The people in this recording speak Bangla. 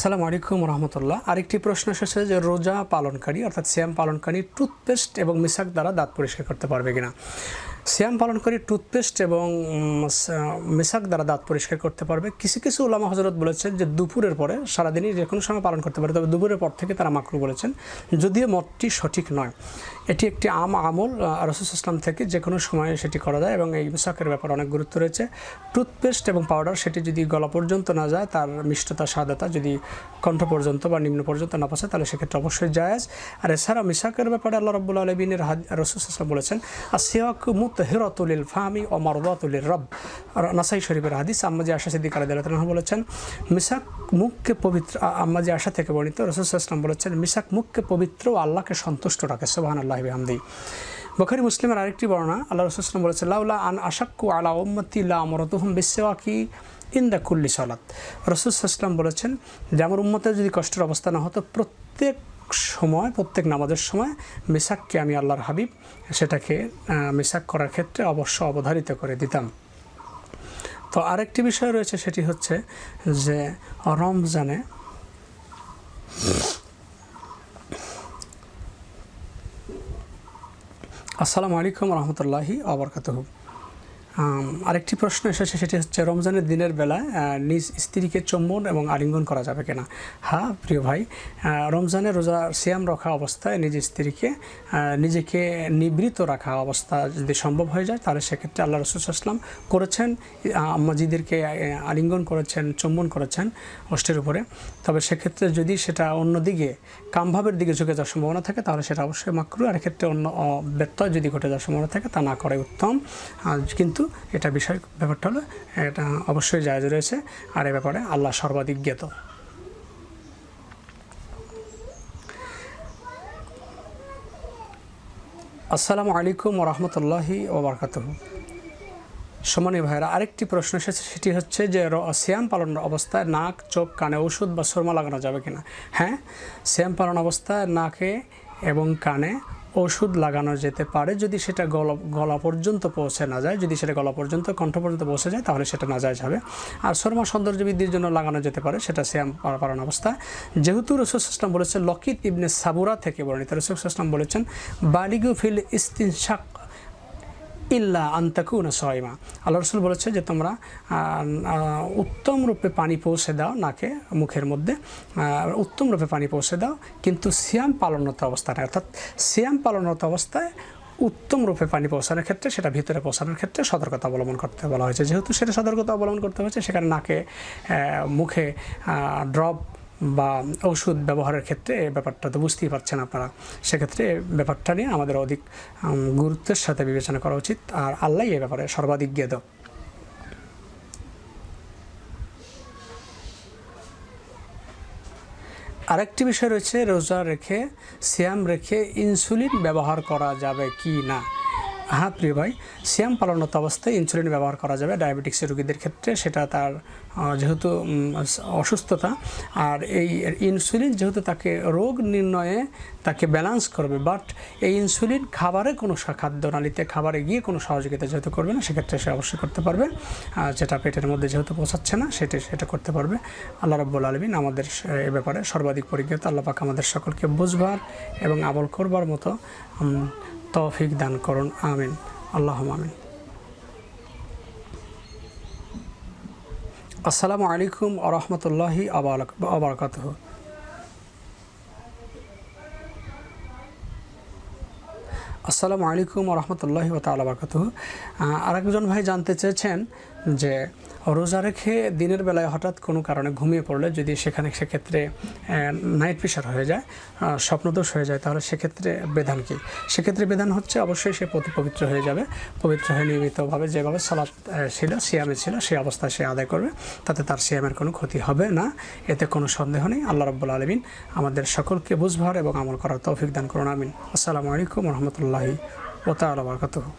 আসসালামু আলাইকুম রহমতুল্লাহ। আরেকটি প্রশ্ন এসেছে যে রোজা পালনকারী অর্থাৎ সিয়াম পালনকারী টুথপেস্ট এবং মিসাক দ্বারা দাঁত পরিষ্কার করতে পারবে কিনা। সিয়াম পালনকারী টুথপেস্ট এবং মিসাক দ্বারা দাঁত পরিষ্কার করতে পারবে। কিছু কিছু উলামা হযরত বলেছেন যে দুপুরের পরে, সারাদিনই যে কোনো সময় পালন করতে পারে, তবে দুপুরের পর থেকে তারা মাকরু বলেছেন, যদিও মতটি সঠিক নয়। এটি একটি আমল রাসূল ইসলাম থেকে যে কোনো সময় সেটি করা যায় এবং এই মিসাকের ব্যাপারে অনেক গুরুত্ব রয়েছে। টুথপেস্ট এবং পাউডার সেটি যদি গলা পর্যন্ত না যায়, তার মিষ্টতা স্বাদতা যদি কণ্ঠ পর্যন্ত বা নিম্ন পর্যন্ত না পৌঁছায়, তাহলে সেক্ষেত্রে অবশ্যই জায়েজ। আর এছাড়া মিসাকের ব্যাপারে আল্লাহ রাব্বুল আলামিনের রাসূল ইসলাম বলেছেন আসিয়াকু মুতাহিরাতুল লিল ফামি ওয়া মারদাতুল লির রব। আর নাসাই শরীফের হাদিস আম্মা জি আয়েশা সিদ্দিকা রাদিয়াল্লাহু তাআলা বলেছেন মিসাক মুখকে পবিত্র। আম্মা জি আয়েশা থেকে বর্ণিত, রাসূল সাল্লাল্লাহু আলাইহি ওয়াসাল্লাম বলেছেন মিসাক মুখকে পবিত্র ও আল্লাহকে সন্তুষ্ট রাখে। সুবহানাল্লাহি ওয়া বিহামদিহি। বুখারী মুসলিমের আরেকটি বর্ণনা, আল্লাহ রাসূল সাল্লাল্লাহু আলাইহি ওয়াসাল্লাম বলেছেন লাউলা আন আশাক্কু আলা উম্মতি লা আমরতুহুম বিসওয়াকি ইনদা কুল্লি সালাত। রাসূল সাল্লাল্লাহু আলাইহি ওয়াসাল্লাম বলেছেন যে আমার উম্মতের যদি কষ্টের অবস্থা না হতো, প্রত্যেক সময় প্রত্যেক নামাজের সময় মিসাককে আমি আল্লাহর হাবিব সেটাকে মিসাক করার ক্ষেত্রে অবশ্য অবধারিত করে দিতাম। তো আরেকটি বিষয় রয়েছে, সেটি হচ্ছে যে রমজানে আসসালামু আলাইকুম রহমতুল্লাহি ওয়া বারাকাতুহু। আরেকটি প্রশ্ন এসেছে, সেটি হচ্ছে রমজানের দিনের বেলায় নিজ স্ত্রীকে চুম্বন এবং আলিঙ্গন করা যাবে কিনা। হ্যাঁ প্রিয় ভাই, রমজানে রোজা সিয়াম রাখা অবস্থায় নিজ স্ত্রীকে নিজেকে নিবৃত রাখা অবস্থা যদি সম্ভব হয়ে যায়, তাহলে সেক্ষেত্রে আল্লাহ রাসূল সাল্লাল্লাহু আলাইহি ওয়াসাল্লাম করেছেন, আম্মাজিদেরকে আলিঙ্গন করেছেন, চুম্বন করেছেন ওষ্ঠের উপরে। তবে সেক্ষেত্রে যদি সেটা অন্যদিকে কামভাবের দিকে ঝুঁকে যাওয়ার সম্ভাবনা থাকে, তাহলে সেটা অবশ্যই মাকরুহ। আর এক্ষেত্রে অন্য ব্যত্যয় যদি ঘটে যাওয়ার সম্ভাবনা থাকে, তা না করাই উত্তম। কিন্তু এটা ব্যাপারটা হলো এটা অবশ্যই জায়েজ রয়েছে, আর এ ব্যাপারে আল্লাহ সর্বাধিক জ্ঞাত। আসসালামু আলাইকুম ওয়া রাহমাতুল্লাহি ওয়া বারাকাতুহু। সম্মানীয় ভাইরা, আরেকটি প্রশ্ন এসেছে, সেটি হচ্ছে যে সিয়াম পালন অবস্থায় নাক, চোখ, কানে ওষুধ বা সুরমা লাগানো যাবে কিনা। হ্যাঁ, সিয়াম পালন অবস্থায় নাকে এবং কানে ওষুধ লাগানো যেতে পারে, যদি সেটা গলা পর্যন্ত পৌঁছে না যায়। যদি সেটা গলা পর্যন্ত, কণ্ঠ পর্যন্ত পৌঁছে যায়, তাহলে সেটা নাজায়েজ হবে। আর সুরমা সৌন্দর্য বৃদ্ধির জন্য লাগানো যেতে পারে, সেটা সিয়াম পালন অবস্থায়। যেহেতু রাসূল সাল্লাল্লাহু আলাইহি ওয়াসাল্লাম বলেছেন, লকিত ইবনে সাবুরা থেকে বর্ণিত, রাসূল সাল্লাল্লাহু আলাইহি ওয়াসাল্লাম বলেছেন বালিগু ফিল ইস্তিনশাক ইল্লা আন্তাকুনা সাইমা। আল্লাহ রাসূল বলেছে যে তোমরা উত্তম রূপে পানি পৌঁছে দাও নাকে, মুখের মধ্যে উত্তম রূপে পানি পৌঁছে দাও, কিন্তু সিয়াম পালনরত অবস্থায়, অর্থাৎ সিয়াম পালনরত অবস্থায় উত্তম রূপে পানি পৌঁছানোর ক্ষেত্রে, সেটা ভিতরে পৌঁছানোর ক্ষেত্রে সতর্কতা অবলম্বন করতে বলা হয়েছে। যেহেতু সেটা সতর্কতা অবলম্বন করতে হয়েছে, সেখানে নাকে, মুখে ড্রপ বা ওষুধ ব্যবহারের ক্ষেত্রে এই ব্যাপারটা তো বুঝতেই পারছেন আপনারা। সেক্ষেত্রে ব্যাপারটা নিয়ে আমাদের অধিক গুরুত্বের সাথে বিবেচনা করা উচিত, আর আল্লাহই এই ব্যাপারে সর্বাধিক জ্ঞাত। আরেকটি বিষয় রয়েছে, রোজা রেখে সিয়াম রেখে ইনসুলিন ব্যবহার করা যাবে কি না। হ্যাঁ প্রিয় ভাই, সিয়াম পালনত অবস্থায় ইনসুলিন ব্যবহার করা যাবে ডায়াবেটিক্সের রোগীদের ক্ষেত্রে। সেটা তার যেহেতু অসুস্থতা, আর এই ইনসুলিন যেহেতু তাকে রোগ নির্ণয়ে তাকে ব্যালেন্স করবে, বাট এই ইনসুলিন খাবারে কোনো খাদ্যনালীতে খাবারে গিয়ে কোনো সহযোগিতা যেহেতু করবে না, সেক্ষেত্রে সে অবশ্যই করতে পারবে। যেটা পেটের মধ্যে যেহেতু পৌঁছাচ্ছে না, সেটা করতে পারবে। আল্লাহ রাব্বুল আলামিন আমাদের এ ব্যাপারে সর্বাধিক পরিজ্ঞাত। আল্লাহ পাক আমাদের সকলকে বুঝবার এবং আমল করবার মতো তৌফিক দান করুন, আমিন, আল্লাহুম্মা আমিন। আসসালামু আলাইকুম ওয়া রাহমাতুল্লাহি ওয়া বারাকাতুহু। আসসালামু আলাইকুম ওয়া রাহমাতুল্লাহি ওয়া তাআলা বারাকাতুহু। আরেকজন ভাই জানতে চেয়েছেন যে রোজা রেখে দিনের বেলায় হঠাৎ কোনো কারণে ঘুমিয়ে পড়লে যদি সেক্ষেত্রে নাইট প্রেশার হয়ে যায়, স্বপ্নদোষ হয়ে যায়, তাহলে সেক্ষেত্রে বিধান কী। সেক্ষেত্রে বিধান হচ্ছে অবশ্যই সে পবিত্র হয়ে যাবে। পবিত্র হয়ে নিয়মিতভাবে যেভাবে সালাত ছিল, সিয়ামে ছিল, সেই অবস্থায় সে আদায় করবে, তাতে তার সিয়ামের কোনো ক্ষতি হবে না, এতে কোনো সন্দেহ নেই। আল্লাহ রাব্বুল আলামিন আমাদের সকলকে বুঝবার এবং আমল করার তৌফিক দান করুন, আমিন। আসসালামু আলাইকুম ওয়া রাহমাতুল্লাহি ওয়া তাআলা বারাকাতুহু।